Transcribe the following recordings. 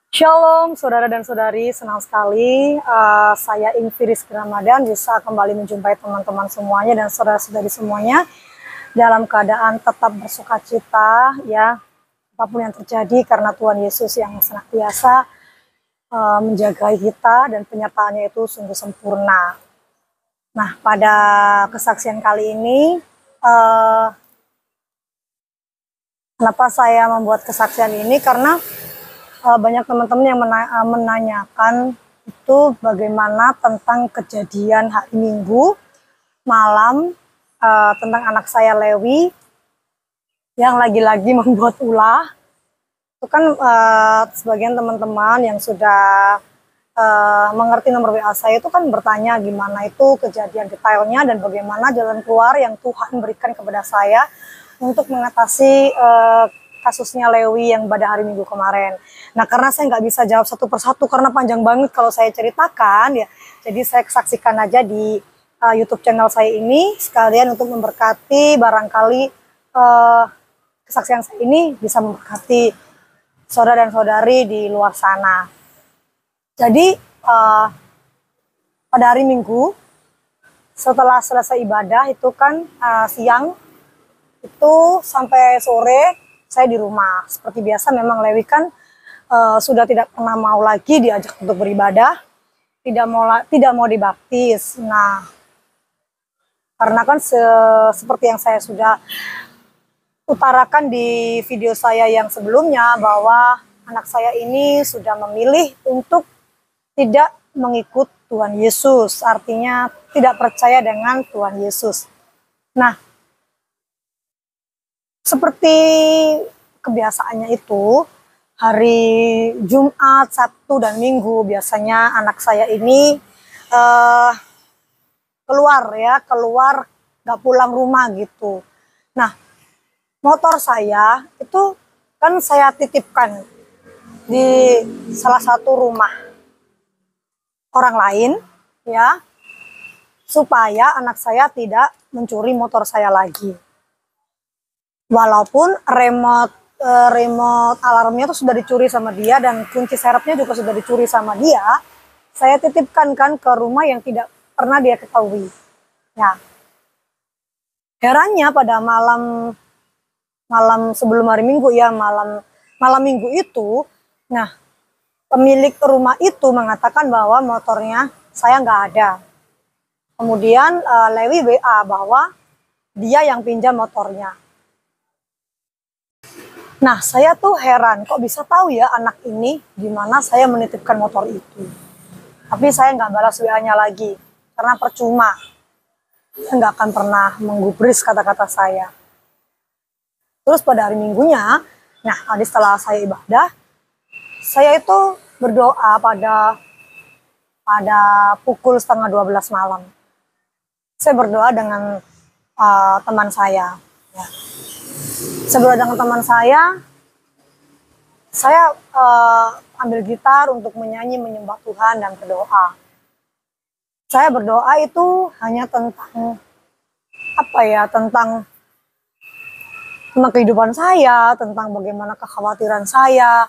Shalom, saudara dan saudari. Senang sekali saya Ingvi Rizky Ramadan bisa kembali menjumpai teman-teman semuanya dan saudara-saudari semuanya dalam keadaan tetap bersuka cita, ya, apapun yang terjadi, karena Tuhan Yesus yang senantiasa menjaga kita dan penyertaannya itu sungguh sempurna. Nah, pada kesaksian kali ini, kenapa saya membuat kesaksian ini? Karena banyak teman-teman yang menanyakan itu bagaimana tentang kejadian hari Minggu malam, tentang anak saya Lewi yang lagi-lagi membuat ulah. Itu kan sebagian teman-teman yang sudah mengerti nomor WA saya itu kan bertanya gimana itu kejadian detailnya dan bagaimana jalan keluar yang Tuhan berikan kepada saya untuk mengatasi kasusnya Lewi yang pada hari Minggu kemarin. Nah, karena saya nggak bisa jawab satu persatu karena panjang banget kalau saya ceritakan, ya. Jadi saya saksikan aja di YouTube channel saya ini sekalian untuk memberkati, barangkali kesaksian saya ini bisa memberkati saudara dan saudari di luar sana. Jadi pada hari Minggu setelah selesai ibadah itu kan siang itu sampai sore saya di rumah. Seperti biasa memang Lewi kan sudah tidak pernah mau lagi diajak untuk beribadah, tidak mau dibaptis. Nah, karena kan seperti yang saya sudah utarakan di video saya yang sebelumnya bahwa anak saya ini sudah memilih untuk tidak mengikut Tuhan Yesus, artinya tidak percaya dengan Tuhan Yesus. Nah, seperti kebiasaannya itu, hari Jumat, Sabtu, dan Minggu biasanya anak saya ini keluar gak pulang rumah gitu. Nah, motor saya itu kan saya titipkan di salah satu rumah orang lain, ya, supaya anak saya tidak mencuri motor saya lagi. Walaupun remote alarmnya itu sudah dicuri sama dia dan kunci serepnya juga sudah dicuri sama dia, saya titipkan kan ke rumah yang tidak pernah dia ketahui. Ya, herannya pada malam sebelum hari Minggu, ya, malam Minggu itu, nah, pemilik rumah itu mengatakan bahwa motornya saya nggak ada. Kemudian Lewi WA bahwa dia yang pinjam motornya. Nah, saya tuh heran, kok bisa tahu ya anak ini di mana saya menitipkan motor itu. Tapi saya nggak balas WA-nya lagi, karena percuma. Dia nggak akan pernah menggubris kata-kata saya. Terus pada hari Minggunya, nah tadi setelah saya ibadah, saya itu berdoa pada pukul 11:30 malam. Saya berdoa dengan teman saya. Ya. Saya berdoa dengan teman saya ambil gitar untuk menyanyi, menyembah Tuhan dan berdoa. Saya berdoa itu hanya tentang tentang kehidupan saya, tentang bagaimana kekhawatiran saya,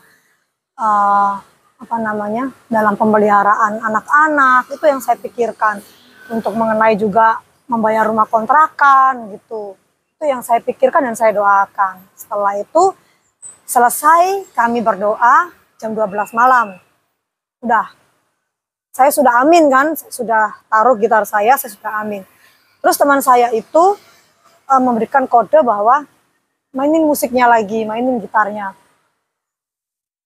dalam pemeliharaan anak-anak, itu yang saya pikirkan. Untuk mengenai juga membayar rumah kontrakan gitu, itu yang saya pikirkan dan saya doakan. Setelah itu selesai kami berdoa jam 12 malam, saya sudah amin kan, saya sudah taruh gitar saya sudah amin. Terus teman saya itu memberikan kode bahwa mainin musiknya lagi, mainin gitarnya.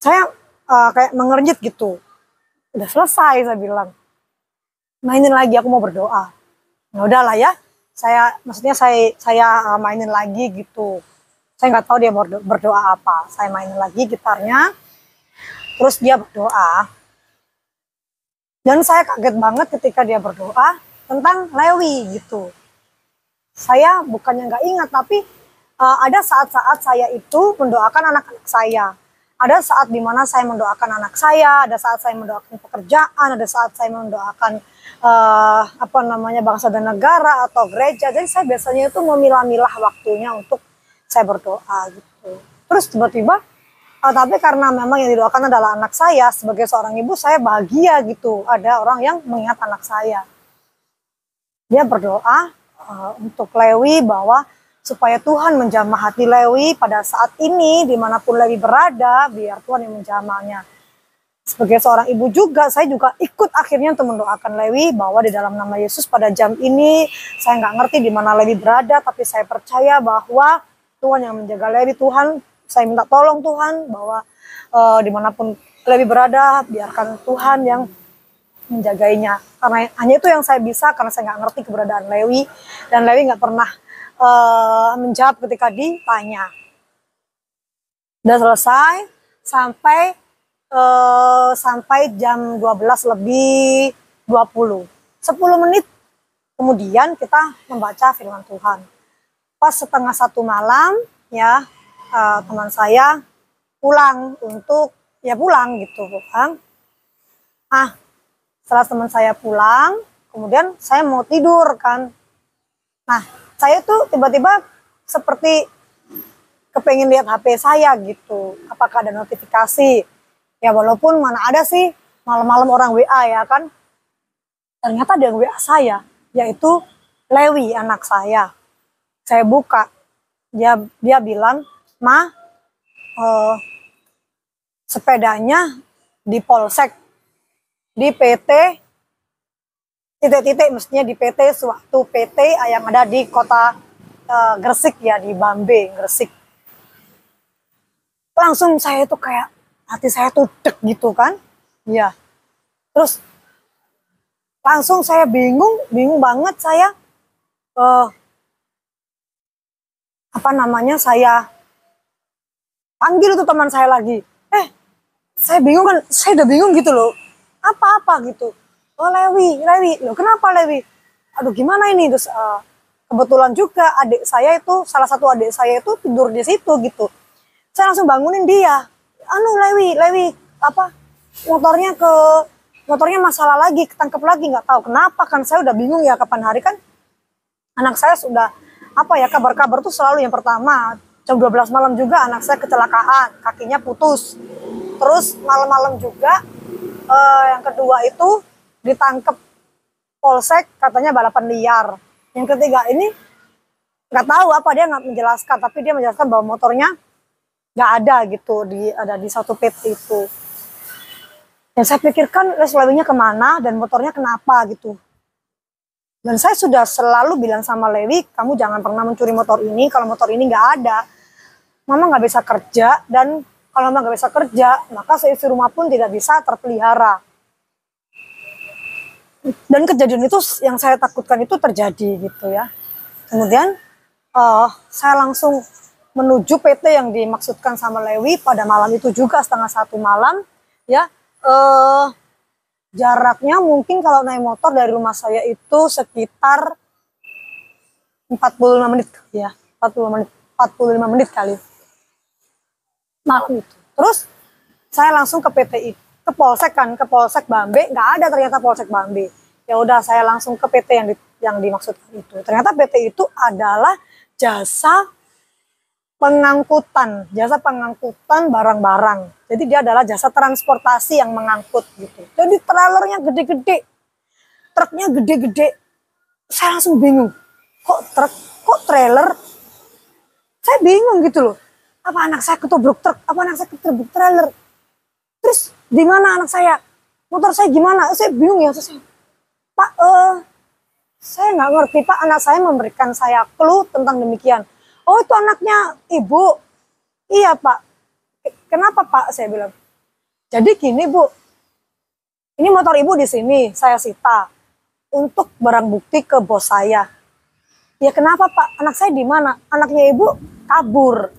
Saya kayak mengernyit gitu. Udah selesai, saya bilang. Mainin lagi, aku mau berdoa. Nah, udahlah ya. Saya mainin lagi gitu. Saya nggak tahu dia berdoa apa. Saya mainin lagi gitarnya. Terus dia berdoa. Dan saya kaget banget ketika dia berdoa tentang Lewi gitu. Saya bukannya nggak ingat, tapi ada saat-saat saya itu mendoakan anak-anak saya. Ada saat dimana saya mendoakan anak saya, ada saat saya mendoakan pekerjaan, ada saat saya mendoakan bangsa dan negara atau gereja. Jadi saya biasanya itu memilah-milah waktunya untuk saya berdoa gitu. Terus tiba-tiba Tapi karena memang yang didoakan adalah anak saya, sebagai seorang ibu saya bahagia gitu. Ada orang yang mengingat anak saya. Dia berdoa untuk Lewi bahwa supaya Tuhan menjamah hati Lewi pada saat ini, dimanapun Lewi berada, biar Tuhan yang menjamahnya. Sebagai seorang ibu juga, saya juga ikut akhirnya untuk mendoakan Lewi bahwa di dalam nama Yesus pada jam ini, saya nggak ngerti di mana Lewi berada, tapi saya percaya bahwa Tuhan yang menjaga Lewi. Tuhan, saya minta tolong Tuhan bahwa dimanapun Lewi berada, biarkan Tuhan yang menjagainya. Karena hanya itu yang saya bisa, karena saya nggak ngerti keberadaan Lewi, dan Lewi nggak pernah menjawab ketika ditanya. Udah selesai sampai jam 12 lebih 20. 10 menit kemudian kita membaca firman Tuhan. Pas setengah 1 malam ya, teman saya pulang gitu pulang. Setelah teman saya pulang, kemudian saya mau tidur kan. Nah, saya tuh tiba-tiba seperti kepengen lihat HP saya gitu. Apakah ada notifikasi? Ya walaupun mana ada sih malam-malam orang WA ya kan. Ternyata ada yang WA saya, yaitu Lewi anak saya. Saya buka, dia bilang, "Ma, sepedanya di polsek, di PT, titik-titik mestinya di PT suatu PT yang ada di kota Gresik ya, di Bambe, Gresik." Langsung saya tuh kayak, hati saya tuh deg gitu kan. Ya, terus langsung saya bingung banget saya. Saya panggil tuh teman saya lagi. Saya bingung kan, saya udah bingung gitu loh. Apa gitu. Oh Lewi, loh kenapa Lewi? Aduh gimana ini? Terus kebetulan juga salah satu adik saya itu tidur di situ gitu. Saya langsung bangunin dia. Lewi, motornya masalah lagi, ketangkep lagi, nggak tahu kenapa kan. Saya udah bingung ya, kapan hari kan anak saya sudah kabar-kabar tuh selalu yang pertama jam 12 malam juga anak saya kecelakaan, kakinya putus. Terus malam-malam juga yang kedua itu ditangkep polsek, katanya balapan liar. Yang ketiga ini nggak tahu apa, dia nggak menjelaskan, tapi dia menjelaskan bahwa motornya nggak ada gitu, ada di satu PT itu. Dan saya pikirkan Lewinya kemana dan motornya kenapa gitu. Dan saya sudah selalu bilang sama Lewi, kamu jangan pernah mencuri motor ini, kalau motor ini nggak ada, mama nggak bisa kerja, dan kalau mama nggak bisa kerja, maka seisi rumah pun tidak bisa terpelihara. Dan kejadian itu yang saya takutkan itu terjadi gitu ya. Kemudian saya langsung menuju PT yang dimaksudkan sama Lewi pada malam itu juga, setengah 1 malam ya. Jaraknya mungkin kalau naik motor dari rumah saya itu sekitar 45 menit ya, 45 menit kali malam itu. Terus saya langsung ke PT itu, ke Polsek Bambe, nggak ada ternyata Polsek Bambe. Ya udah, saya langsung ke PT yang dimaksudkan itu. Ternyata PT itu adalah jasa pengangkutan barang-barang. Jadi dia adalah jasa transportasi yang mengangkut gitu. Jadi trailernya gede-gede, truknya gede-gede. Saya langsung bingung, kok trailer? Saya bingung gitu loh. Apa anak saya ketubruk truk? Apa anak saya ketubruk trailer? Terus di mana anak saya? Motor saya gimana? Saya bingung ya. Terus Pak, saya nggak ngerti Pak. Anak saya memberikan saya clue tentang demikian. Oh itu anaknya ibu. Iya Pak. Kenapa Pak? Saya bilang. Jadi gini Bu, ini motor ibu di sini saya sita untuk barang bukti ke bos saya. Ya kenapa Pak? Anak saya di mana? Anaknya ibu kabur.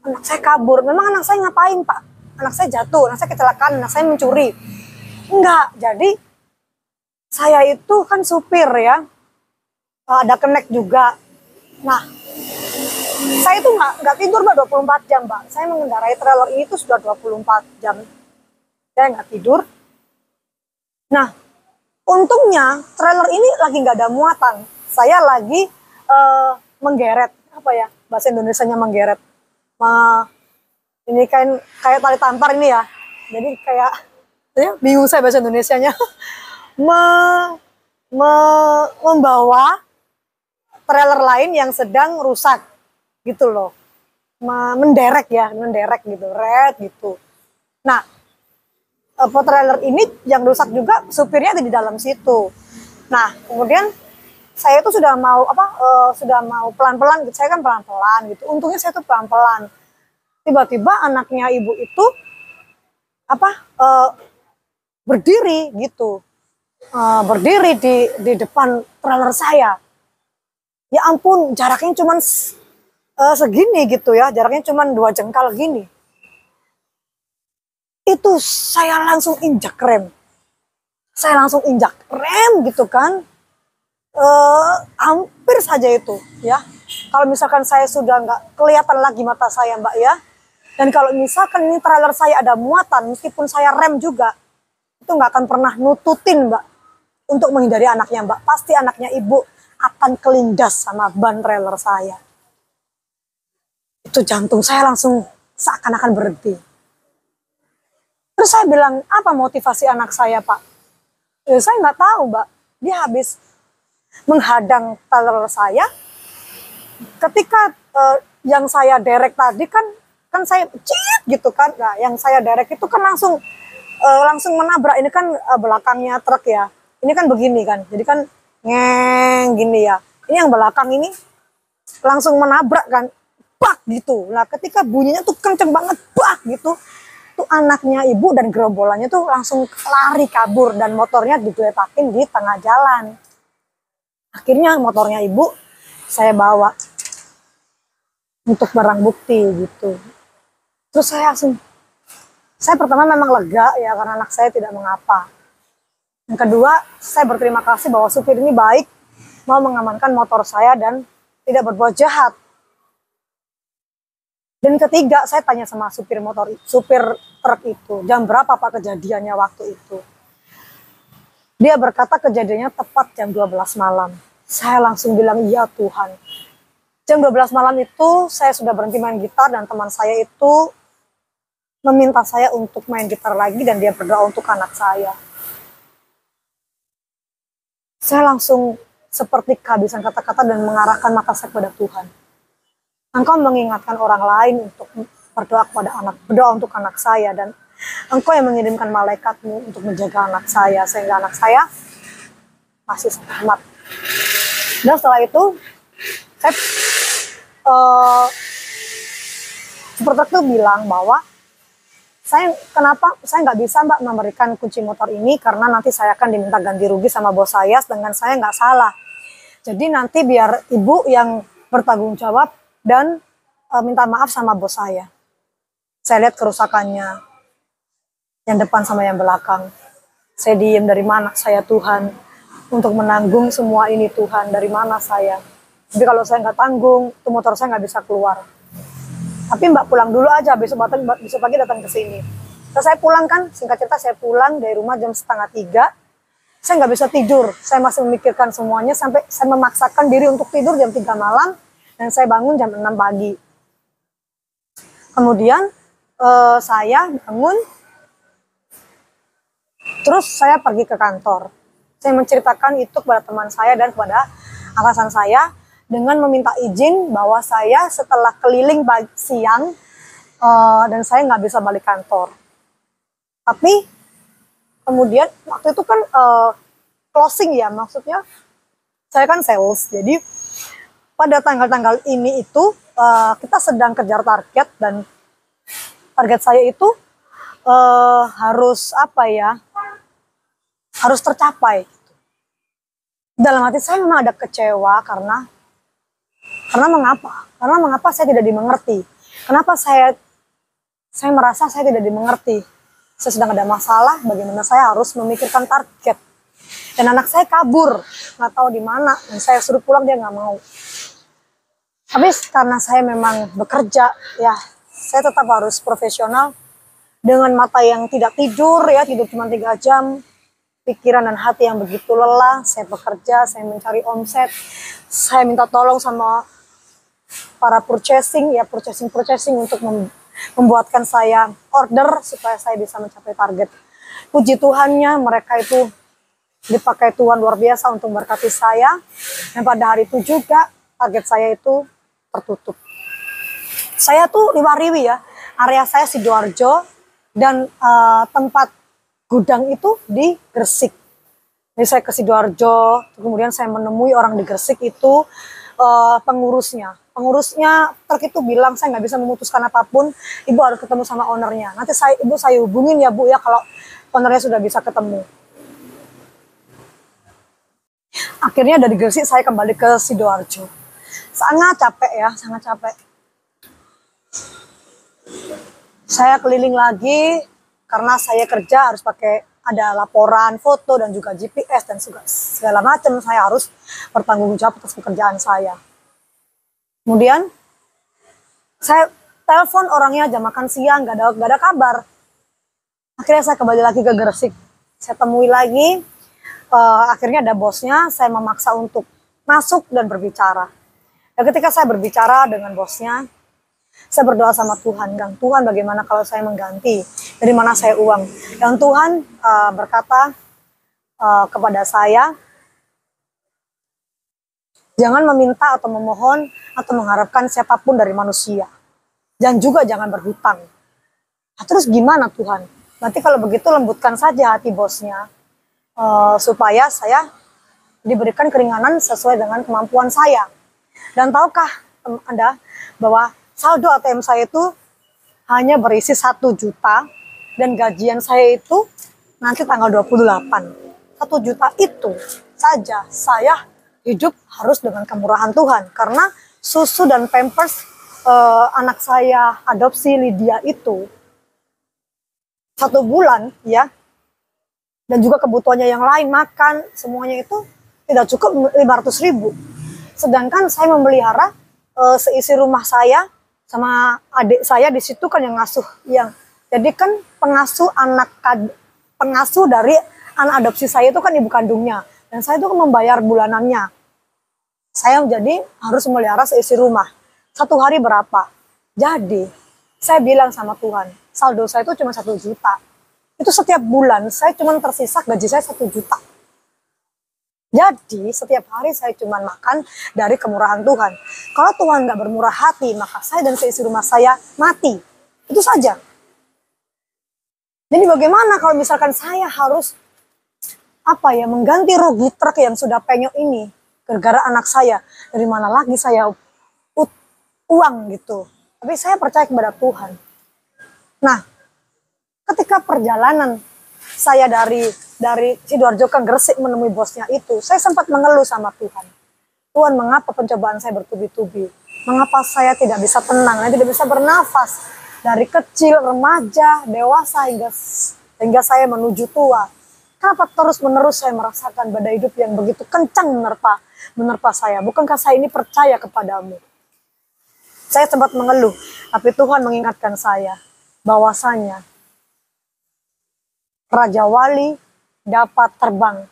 Anak saya kabur. Memang anak saya ngapain Pak? Anak saya jatuh, anak saya kecelakaan, anak saya mencuri. Enggak. Jadi saya itu kan supir ya. Ada kenek juga. Nah, saya itu nggak tidur Mbak 24 jam Mbak. Saya mengendarai trailer ini tuh sudah 24 jam. Saya nggak tidur. Nah, untungnya trailer ini lagi nggak ada muatan. Saya lagi menggeret, bahasa Indonesianya menggeret. Ini kan kayak tali tampar ini ya. Jadi kayak ya, bingung saya bahasa Indonesianya. Membawa trailer lain yang sedang rusak gitu loh. Menderek ya, menderek gitu, red gitu. Nah, trailer ini yang rusak juga supirnya ada di dalam situ. Nah, kemudian saya itu sudah mau sudah mau pelan-pelan gitu. Saya kan pelan-pelan gitu. Untungnya saya tuh pelan-pelan. Tiba-tiba anaknya ibu itu berdiri gitu. Berdiri di depan trailer saya. Ya ampun, jaraknya cuman segini gitu ya. Jaraknya cuman 2 jengkal gini. Itu saya langsung injak rem. Saya langsung injak rem gitu kan. Hampir saja itu ya. Kalau misalkan saya sudah nggak kelihatan lagi mata saya mbak ya. Dan kalau misalkan ini trailer saya ada muatan, meskipun saya rem juga, itu nggak akan pernah nututin mbak. Untuk menghindari anaknya mbak. Pasti anaknya ibu akan kelindas sama ban trailer saya. Itu jantung saya langsung seakan-akan berhenti. Terus saya bilang, apa motivasi anak saya pak? Ya, saya nggak tahu mbak. Dia habis menghadang trailer saya. Ketika yang saya derek tadi kan saya cit gitu kan. Nah, yang saya derek itu kan langsung menabrak. Ini kan belakangnya truk ya. Ini kan begini kan. Jadi kan ngeng gini ya. Ini yang belakang ini langsung menabrak kan. Bak gitu. Nah, ketika bunyinya tuh kenceng banget bak gitu. Tuh anaknya ibu dan gerombolannya tuh langsung lari kabur dan motornya digeletakin di tengah jalan. Akhirnya motornya ibu saya bawa untuk barang bukti gitu. Terus saya pertama memang lega ya karena anak saya tidak mengapa. Yang kedua, saya berterima kasih bahwa supir ini baik, mau mengamankan motor saya dan tidak berbuat jahat. Dan ketiga, saya tanya sama supir truk itu, jam berapa pak kejadiannya waktu itu? Dia berkata kejadiannya tepat jam 12 malam. Saya langsung bilang, iya Tuhan. Jam 12 malam itu saya sudah berhenti main gitar dan teman saya itu meminta saya untuk main gitar lagi dan dia berdoa untuk anak saya. Saya langsung seperti kehabisan kata-kata dan mengarahkan mata saya kepada Tuhan. Engkau mengingatkan orang lain untuk berdoa untuk anak saya dan Engkau yang mengirimkan malaikatmu untuk menjaga anak saya sehingga anak saya masih selamat. Dan setelah itu saya supporter itu bilang bahwa kenapa saya nggak bisa mbak memberikan kunci motor ini karena nanti saya akan diminta ganti rugi sama bos saya sedangkan saya nggak salah. Jadi nanti biar ibu yang bertanggung jawab dan minta maaf sama bos saya. Saya lihat kerusakannya yang depan sama yang belakang. Saya diem, dari mana saya Tuhan untuk menanggung semua ini Tuhan, dari mana saya. Tapi kalau saya nggak tanggung, itu motor saya nggak bisa keluar. Tapi mbak pulang dulu aja, besok pagi datang ke sini. Terus saya pulang kan, singkat cerita saya pulang dari rumah jam 2:30. Saya nggak bisa tidur, saya masih memikirkan semuanya sampai saya memaksakan diri untuk tidur jam 3 malam dan saya bangun jam 6 pagi. Kemudian saya bangun, terus saya pergi ke kantor. Saya menceritakan itu kepada teman saya dan kepada atasan saya dengan meminta izin bahwa saya setelah keliling siang dan saya nggak bisa balik kantor. Tapi kemudian waktu itu kan closing ya, maksudnya saya kan sales. Jadi pada tanggal-tanggal ini itu kita sedang kejar target dan target saya itu harus harus tercapai. Dalam hati saya memang ada kecewa karena mengapa? Karena mengapa saya tidak dimengerti? Kenapa saya merasa saya tidak dimengerti? Saya sedang ada masalah, bagaimana saya harus memikirkan target. Dan anak saya kabur, nggak tahu di mana. Dan saya suruh pulang, dia nggak mau. Tapi karena saya memang bekerja, ya saya tetap harus profesional. Dengan mata yang tidak tidur, ya tidur cuma 3 jam. Pikiran dan hati yang begitu lelah, saya bekerja, saya mencari omset. Saya minta tolong sama para purchasing untuk membuatkan saya order supaya saya bisa mencapai target. Puji Tuhannya, mereka itu dipakai Tuhan luar biasa untuk memberkati saya. Dan pada hari itu juga target saya itu tertutup. Saya tuh riwa-riwi ya, area saya Sidoarjo dan tempat gudang itu di Gresik. Jadi saya ke Sidoarjo, kemudian saya menemui orang di Gresik itu pengurusnya. Pengurusnya truk itu bilang saya nggak bisa memutuskan apapun, ibu harus ketemu sama ownernya. Nanti ibu saya hubungin ya bu ya kalau ownernya sudah bisa ketemu. Akhirnya dari Gresik saya kembali ke Sidoarjo. Sangat capek ya, sangat capek. Saya keliling lagi karena saya kerja harus pakai ada laporan, foto, dan juga GPS dan segala macam. Saya harus bertanggung jawab atas pekerjaan saya. Kemudian saya telepon orangnya jam makan siang, gak ada kabar. Akhirnya saya kembali lagi ke Gresik. Saya temui lagi, akhirnya ada bosnya, saya memaksa untuk masuk dan berbicara. Dan ketika saya berbicara dengan bosnya, saya berdoa sama Tuhan, dan Tuhan bagaimana kalau saya mengganti, dari mana saya uang. Dan Tuhan berkata kepada saya, jangan meminta atau memohon atau mengharapkan siapapun dari manusia. Dan juga jangan berhutang. Nah, terus gimana Tuhan? Nanti kalau begitu lembutkan saja hati bosnya, supaya saya diberikan keringanan sesuai dengan kemampuan saya. Dan tahukah Anda bahwa saldo ATM saya itu hanya berisi 1 juta dan gajian saya itu nanti tanggal 28. 1 juta itu saja saya hidup harus dengan kemurahan Tuhan. Karena susu dan pampers anak saya adopsi Lydia itu 1 bulan ya, dan juga kebutuhannya yang lain, makan, semuanya itu tidak cukup 500.000. Sedangkan saya memelihara seisi rumah saya sama adik saya di situ kan yang ngasuh, yang jadi kan pengasuh dari anak adopsi saya itu kan ibu kandungnya, dan saya itu kan membayar bulanannya. Saya jadi harus memelihara seisi rumah. 1 hari berapa? Jadi saya bilang sama Tuhan, saldo saya itu cuma 1 juta. Itu setiap bulan saya cuma tersisa gaji saya 1 juta. Jadi setiap hari saya cuma makan dari kemurahan Tuhan. Kalau Tuhan nggak bermurah hati, maka saya dan seisi rumah saya mati. Itu saja. Jadi bagaimana kalau misalkan saya harus mengganti rugi truk yang sudah penyok ini gara-gara anak saya? Dari mana lagi saya uang gitu? Tapi saya percaya kepada Tuhan. Nah, ketika perjalanan saya dari Sidoarjo ke Gresik menemui bosnya itu, saya sempat mengeluh sama Tuhan. Tuhan, mengapa pencobaan saya bertubi-tubi? Mengapa saya tidak bisa tenang, saya tidak bisa bernafas? Dari kecil, remaja, dewasa, hingga saya menuju tua. Kenapa terus-menerus saya merasakan badai hidup yang begitu kencang menerpa saya? Bukankah saya ini percaya kepadamu? Saya sempat mengeluh, tapi Tuhan mengingatkan saya bahwasanya Raja Wali dapat terbang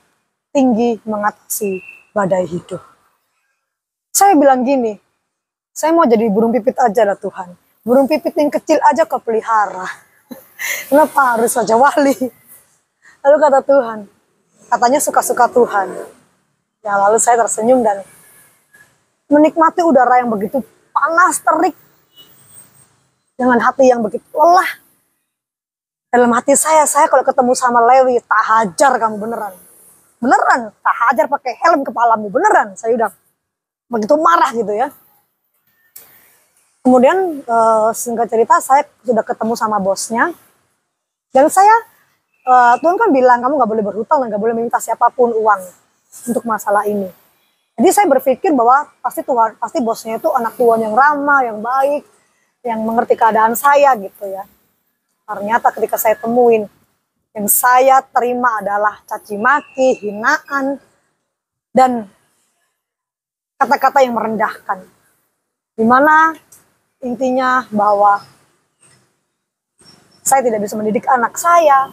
tinggi mengatasi badai hidup. Saya bilang gini, saya mau jadi burung pipit aja lah Tuhan. Burung pipit yang kecil aja kau pelihara. Kenapa harus Raja Wali? Lalu kata Tuhan, katanya suka-suka Tuhan. Ya lalu saya tersenyum dan menikmati udara yang begitu panas terik. Dengan hati yang begitu lelah. Dalam hati saya kalau ketemu sama Lewi, tak hajar kamu beneran. Beneran, tak hajar pakai helm kepalamu, beneran. Saya udah begitu marah gitu ya. Kemudian singkat cerita saya sudah ketemu sama bosnya. Dan Tuhan kan bilang kamu gak boleh berhutang dan gak boleh minta siapapun uang untuk masalah ini. Jadi saya berpikir bahwa pasti bosnya itu anak Tuhan yang ramah, yang baik, yang mengerti keadaan saya gitu ya. Ternyata ketika saya temuin, yang saya terima adalah caci maki, hinaan, dan kata-kata yang merendahkan. Dimana intinya bahwa saya tidak bisa mendidik anak saya.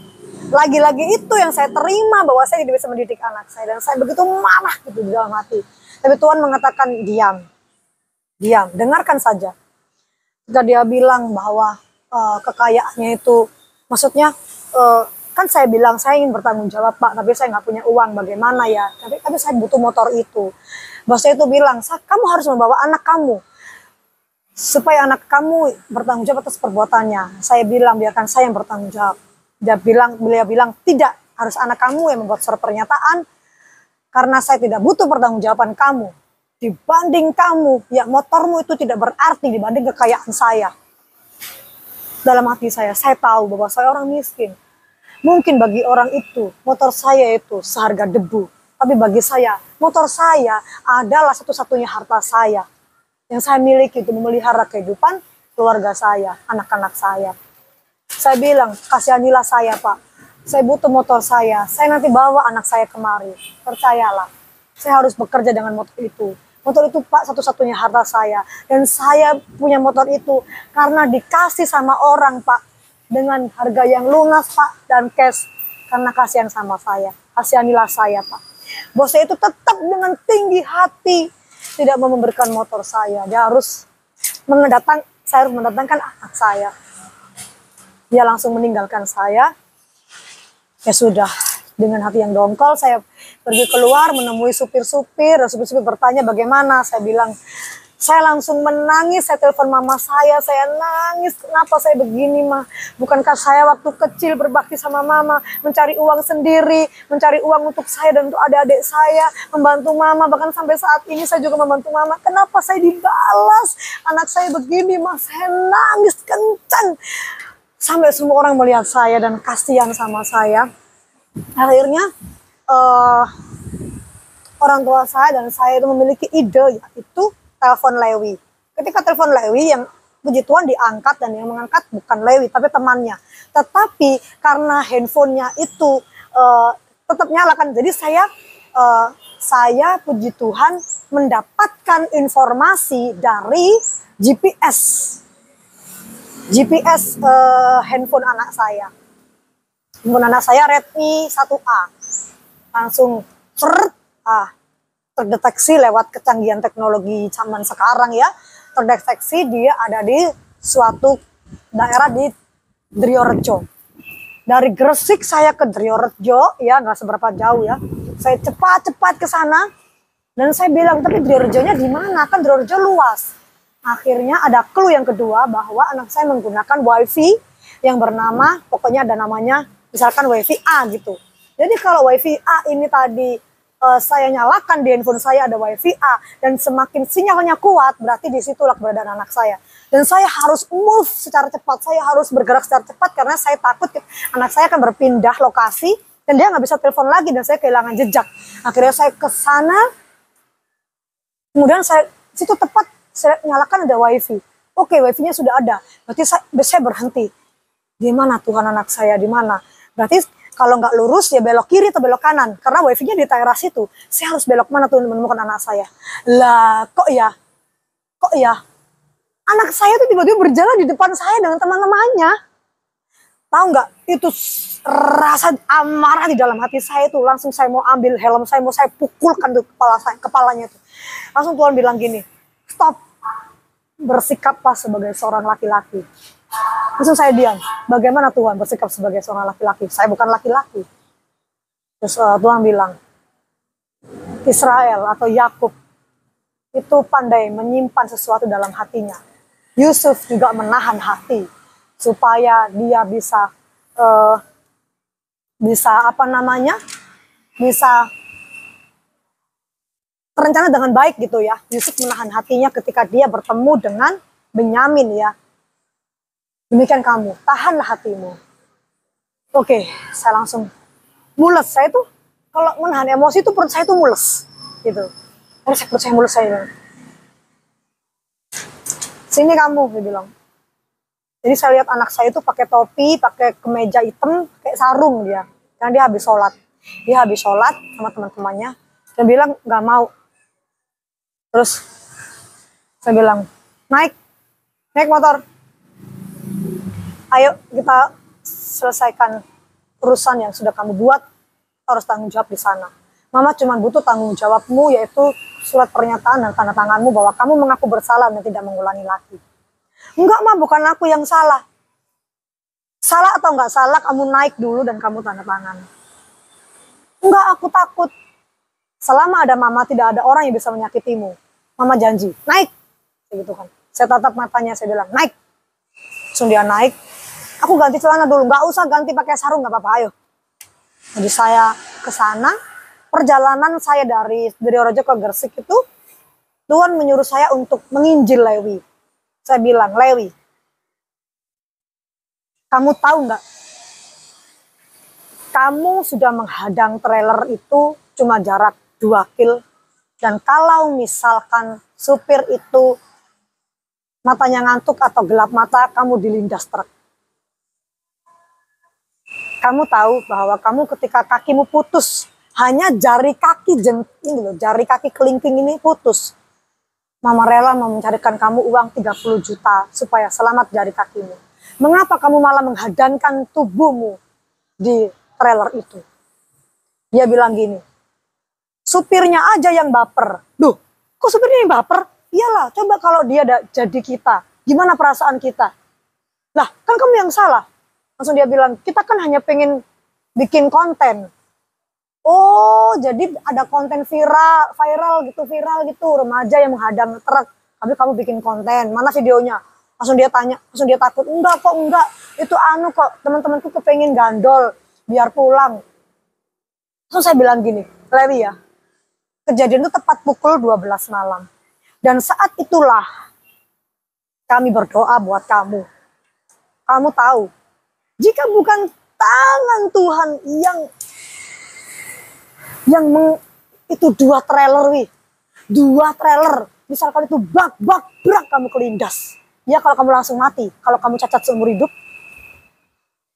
Lagi-lagi itu yang saya terima, bahwa saya tidak bisa mendidik anak saya. Dan saya begitu marah gitu di dalam hati. Tapi Tuhan mengatakan diam, dengarkan saja. Jika dia bilang bahwa kekayaannya itu, maksudnya kan saya bilang saya ingin bertanggung jawab Pak, tapi saya nggak punya uang, bagaimana ya? Tapi saya butuh motor itu. Bosnya itu bilang, kamu harus membawa anak kamu supaya anak kamu bertanggung jawab atas perbuatannya. Saya bilang biarkan saya yang bertanggung jawab. Beliau bilang tidak, harus anak kamu yang membuat surat pernyataan karena saya tidak butuh pertanggungjawaban kamu. Dibanding kamu, ya motormu itu tidak berarti dibanding kekayaan saya. Dalam hati saya tahu bahwa saya orang miskin. Mungkin bagi orang itu, motor saya itu seharga debu. Tapi bagi saya, motor saya adalah satu-satunya harta saya. Yang saya miliki untuk memelihara kehidupan keluarga saya, anak-anak saya. Saya bilang, kasihanilah saya Pak. Saya butuh motor saya nanti bawa anak saya kemari. Percayalah, saya harus bekerja dengan motor itu. Motor itu Pak satu-satunya harta saya. Dan saya punya motor itu karena dikasih sama orang Pak. Dengan harga yang lunas Pak dan cash. Karena kasihan sama saya. Kasihanilah saya Pak. Bosnya itu tetap dengan tinggi hati tidak mau memberikan motor saya. Saya harus mendatangkan anak saya. Dia langsung meninggalkan saya. Ya sudah, dengan hati yang dongkol saya pergi keluar menemui supir-supir. Supir-supir bertanya bagaimana. Saya bilang, saya langsung menangis. Saya telepon mama saya nangis. Kenapa saya begini mah? Bukankah saya waktu kecil berbakti sama mama, mencari uang sendiri, mencari uang untuk saya dan untuk adik-adik saya, membantu mama, bahkan sampai saat ini saya juga membantu mama. Kenapa saya dibalas? Anak saya begini mah. Saya nangis kencang. Sampai semua orang melihat saya dan kasihan sama saya. Akhirnya orang tua saya dan saya itu memiliki ide, yaitu telepon Lewi. Ketika telepon Lewi, yang puji Tuhan diangkat dan yang mengangkat bukan Lewi tapi temannya. Tetapi karena handphonenya itu tetap nyala kan, jadi saya puji Tuhan mendapatkan informasi dari GPS handphone anak saya. Handphone anak saya Redmi 1A. Langsung terdeteksi lewat kecanggihan teknologi zaman sekarang ya. Terdeteksi dia ada di suatu daerah di Driorejo. Dari Gresik saya ke Driorejo ya, nggak seberapa jauh ya. Saya cepat-cepat ke sana dan saya bilang, tapi Driorejonya di mana? Kan Driorejo luas. Akhirnya ada clue yang kedua bahwa anak saya menggunakan wifi yang bernama, pokoknya ada namanya misalkan wifi A gitu. Jadi kalau wifi A ini tadi saya nyalakan di handphone saya ada wifi A dan semakin sinyalnya kuat, berarti disitulah keberadaan anak saya. Dan saya harus move secara cepat, saya harus bergerak secara cepat karena saya takut anak saya akan berpindah lokasi dan dia nggak bisa telepon lagi dan saya kehilangan jejak. Akhirnya saya ke sana, kemudian situ tepat saya nyalakan ada wifi. Oke, wifi-nya sudah ada, berarti saya berhenti. Di mana Tuhan anak saya, di mana? Berarti kalau nggak lurus ya belok kiri atau belok kanan. Karena wifi-nya di teras itu. Saya harus belok mana tuh menemukan anak saya. Lah kok ya? Anak saya tuh tiba-tiba berjalan di depan saya dengan teman-temannya. Tahu nggak? Itu rasa amarah di dalam hati saya itu. Langsung saya mau ambil helm saya, mau saya pukulkan tuh kepalanya itu. Langsung Tuhan bilang gini, stop. Bersikaplah sebagai seorang laki-laki. Langsung saya diam. Bagaimana Tuhan bersikap sebagai seorang laki-laki? Saya bukan laki-laki. Terus Tuhan bilang, Israel atau Yakub itu pandai menyimpan sesuatu dalam hatinya. Yusuf juga menahan hati supaya dia bisa terencana dengan baik gitu ya. Yusuf menahan hatinya ketika dia bertemu dengan Benyamin ya. Demikian kamu, tahanlah hatimu. Oke, saya langsung mules. Saya tuh kalau menahan emosi itu perut saya tuh mules gitu. Terus perut saya mules, saya bilang, sini kamu, dia bilang. Jadi saya lihat anak saya itu pakai topi, pakai kemeja hitam, kayak sarung dia. Karena dia habis sholat. Dia habis sholat sama teman-temannya. Dia bilang nggak mau. Terus saya bilang, naik motor. Ayo kita selesaikan urusan yang sudah kamu buat, harus tanggung jawab di sana. Mama cuma butuh tanggung jawabmu, yaitu surat pernyataan dan tanda tanganmu bahwa kamu mengaku bersalah dan tidak mengulangi lagi. Enggak, Ma, bukan aku yang salah. Salah atau nggak salah, kamu naik dulu dan kamu tanda tangan. Enggak, aku takut. Selama ada mama, tidak ada orang yang bisa menyakitimu. Mama janji, naik. Gitu kan. Saya tatap matanya, saya bilang, naik. Langsung dia naik. Aku ganti celana dulu, nggak usah ganti pakai sarung, nggak apa-apa, ayo. Jadi saya ke sana, perjalanan saya dari Orojo ke Gresik itu, Tuhan menyuruh saya untuk menginjil Lewi. Saya bilang, Lewi, kamu tahu nggak? Kamu sudah menghadang trailer itu cuma jarak 2 kil. Dan kalau misalkan supir itu matanya ngantuk atau gelap mata, kamu dilindas truk. Kamu tahu bahwa kamu ketika kakimu putus, hanya jari kaki ini loh, jari kaki kelingking ini putus. Mama rela mau mencarikan kamu uang 30 juta supaya selamat jari kakimu. Mengapa kamu malah menghadangkan tubuhmu di trailer itu? Dia bilang gini, supirnya aja yang baper. Duh, kok supirnya yang baper? Iyalah, coba kalau dia jadi kita, gimana perasaan kita? Lah, kan kamu yang salah. Langsung dia bilang, kita kan hanya pengen bikin konten. Oh, jadi ada konten viral gitu, remaja yang menghadang truk. Tapi kamu bikin konten, mana videonya? Langsung dia tanya, langsung dia takut. Enggak kok, enggak. Itu kok, teman-temanku kepengen gandol, biar pulang. Langsung saya bilang gini, Lewi ya, kejadian itu tepat pukul 12 malam. Dan saat itulah kami berdoa buat kamu. Kamu tahu, jika bukan tangan Tuhan itu 2 trailer, 2 trailer, misalkan itu brak kamu kelindas. Ya kalau kamu langsung mati, kalau kamu cacat seumur hidup,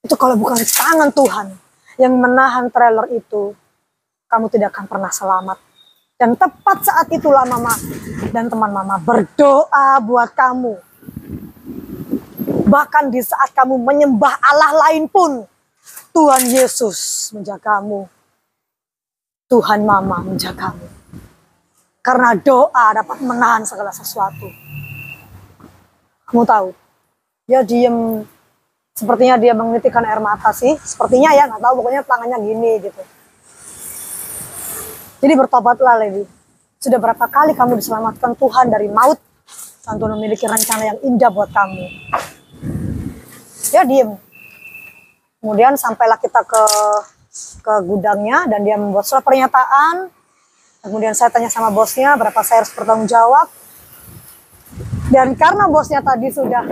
itu kalau bukan tangan Tuhan yang menahan trailer itu, kamu tidak akan pernah selamat. Dan tepat saat itulah mama dan teman mama berdoa buat kamu. Bahkan di saat kamu menyembah Allah lain pun, Tuhan Yesus menjagamu. Tuhan mama menjagamu. Karena doa dapat menahan segala sesuatu. Kamu tahu, dia diem, sepertinya dia menitikkan air mata sih. Sepertinya ya, nggak tahu, pokoknya tangannya gini gitu. Jadi bertobatlah Lewi. Sudah berapa kali kamu diselamatkan Tuhan dari maut. Dan Tuhan memiliki rencana yang indah buat kamu. Dia diem. Kemudian sampailah kita ke gudangnya dan dia membuat surat pernyataan. Kemudian saya tanya sama bosnya berapa saya harus bertanggung jawab. Dan karena bosnya tadi sudah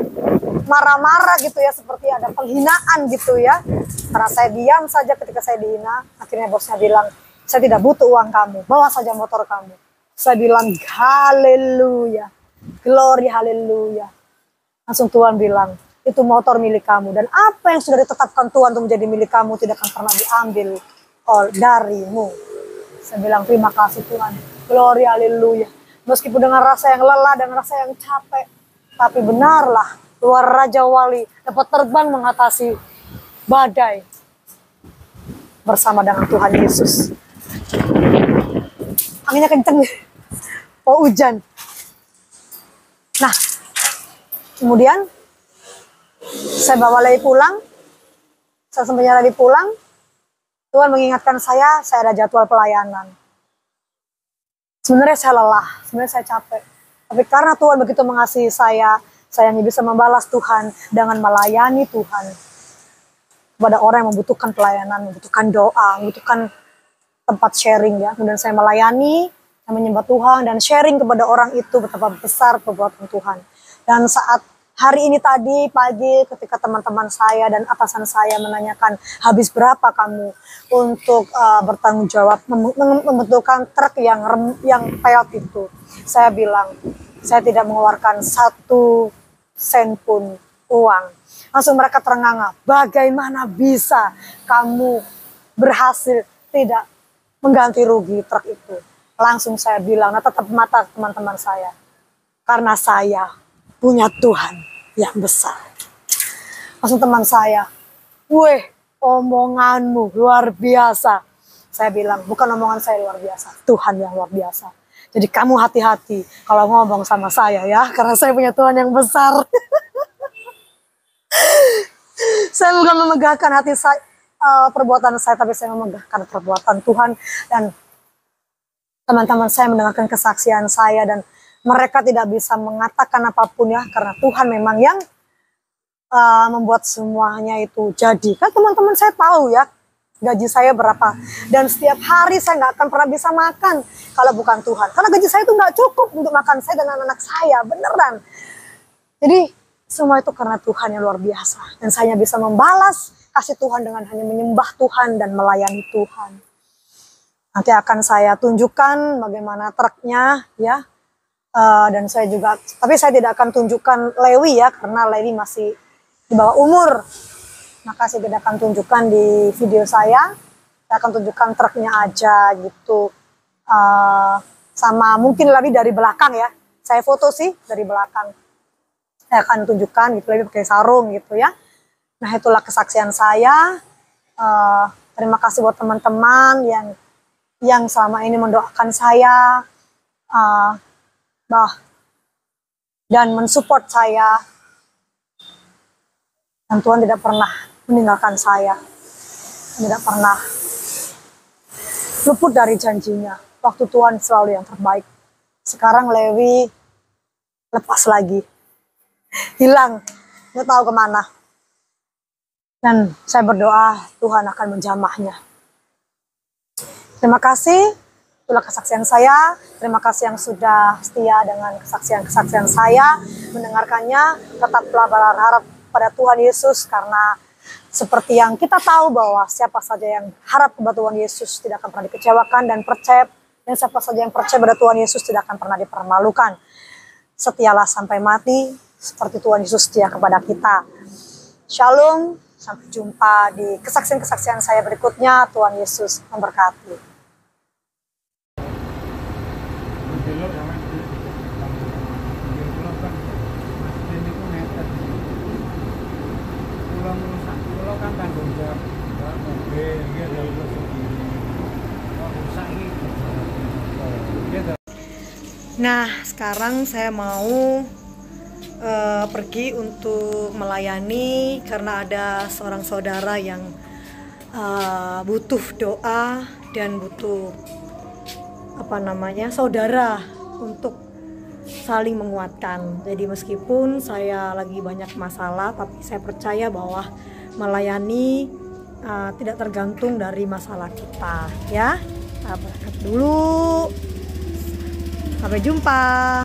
marah-marah gitu ya, seperti ada penghinaan gitu ya. Karena saya diam saja ketika saya dihina, akhirnya bosnya bilang, saya tidak butuh uang kamu, bawa saja motor kamu. Saya bilang, haleluya, glory haleluya. Langsung Tuhan bilang, itu motor milik kamu. Dan apa yang sudah ditetapkan Tuhan untuk menjadi milik kamu tidak akan pernah diambil darimu. Saya bilang, terima kasih Tuhan, glory haleluya. Meskipun dengan rasa yang lelah dan rasa yang capek, tapi benarlah luar Raja Wali dapat terbang mengatasi badai bersama dengan Tuhan Yesus. Anginnya kenceng, oh hujan. Nah, kemudian saya bawa Lewi pulang. Saya sampainya Lewi pulang, Tuhan mengingatkan saya ada jadwal pelayanan. Sebenarnya saya lelah, sebenarnya saya capek. Tapi karena Tuhan begitu mengasihi saya hanya bisa membalas Tuhan dengan melayani Tuhan. Kepada orang yang membutuhkan pelayanan, membutuhkan doa, membutuhkan tempat sharing ya. Kemudian saya melayani, saya menyembah Tuhan dan sharing kepada orang itu betapa besar perbuatan Tuhan. Dan saat hari ini tadi pagi ketika teman-teman saya dan atasan saya menanyakan habis berapa kamu untuk bertanggung jawab membentukkan truk yang peyot itu, saya bilang saya tidak mengeluarkan 1 sen pun uang. Langsung mereka terengah-engah, bagaimana bisa kamu berhasil tidak mengganti rugi truk itu. Langsung saya bilang, nah tetap mata teman-teman saya, karena saya punya Tuhan yang besar. Langsung teman saya, weh omonganmu luar biasa. Saya bilang, bukan omongan saya luar biasa, Tuhan yang luar biasa. Jadi kamu hati-hati kalau ngomong sama saya ya, karena saya punya Tuhan yang besar. Saya bukan memegahkan hati saya, perbuatan saya, tapi saya memegahkan perbuatan Tuhan. Dan teman-teman saya mendengarkan kesaksian saya, dan mereka tidak bisa mengatakan apapun ya, karena Tuhan memang yang membuat semuanya itu jadi. Kan teman-teman saya tahu ya, gaji saya berapa. Dan setiap hari saya nggak akan pernah bisa makan kalau bukan Tuhan. Karena gaji saya itu nggak cukup untuk makan saya dan anak-anak saya, beneran. Jadi semua itu karena Tuhan yang luar biasa. Dan saya bisa membalas kasih Tuhan dengan hanya menyembah Tuhan dan melayani Tuhan. Nanti akan saya tunjukkan bagaimana truknya ya. Dan saya juga, tapi saya tidak akan tunjukkan Lewi ya, karena Lewi masih di bawah umur. Maka saya tidak akan tunjukkan di video saya akan tunjukkan truknya aja gitu. Sama mungkin lebih dari belakang ya. Saya foto sih dari belakang. Saya akan tunjukkan gitu, lebih pakai sarung gitu ya. Nah itulah kesaksian saya. Terima kasih buat teman-teman yang selama ini mendoakan saya dan mensupport saya. Dan Tuhan tidak pernah meninggalkan saya. Tidak pernah luput dari janjinya. Waktu Tuhan selalu yang terbaik. Sekarang Lewi lepas lagi. Hilang. Nggak tahu kemana. Dan saya berdoa Tuhan akan menjamahnya. Terima kasih. Itulah kesaksian saya. Terima kasih yang sudah setia dengan kesaksian-kesaksian saya. Mendengarkannya. Tetaplah berharap pada Tuhan Yesus, karena seperti yang kita tahu bahwa siapa saja yang harap kepada Tuhan Yesus tidak akan pernah dikecewakan, dan siapa saja yang percaya pada Tuhan Yesus tidak akan pernah dipermalukan. Setialah sampai mati seperti Tuhan Yesus setia kepada kita. Shalom, sampai jumpa di kesaksian-kesaksian saya berikutnya. Tuhan Yesus memberkati. Nah, sekarang saya mau pergi untuk melayani karena ada seorang saudara yang butuh doa dan butuh saudara untuk saling menguatkan. Jadi meskipun saya lagi banyak masalah, tapi saya percaya bahwa melayani tidak tergantung dari masalah kita ya. Kita berangkat dulu. Sampai jumpa.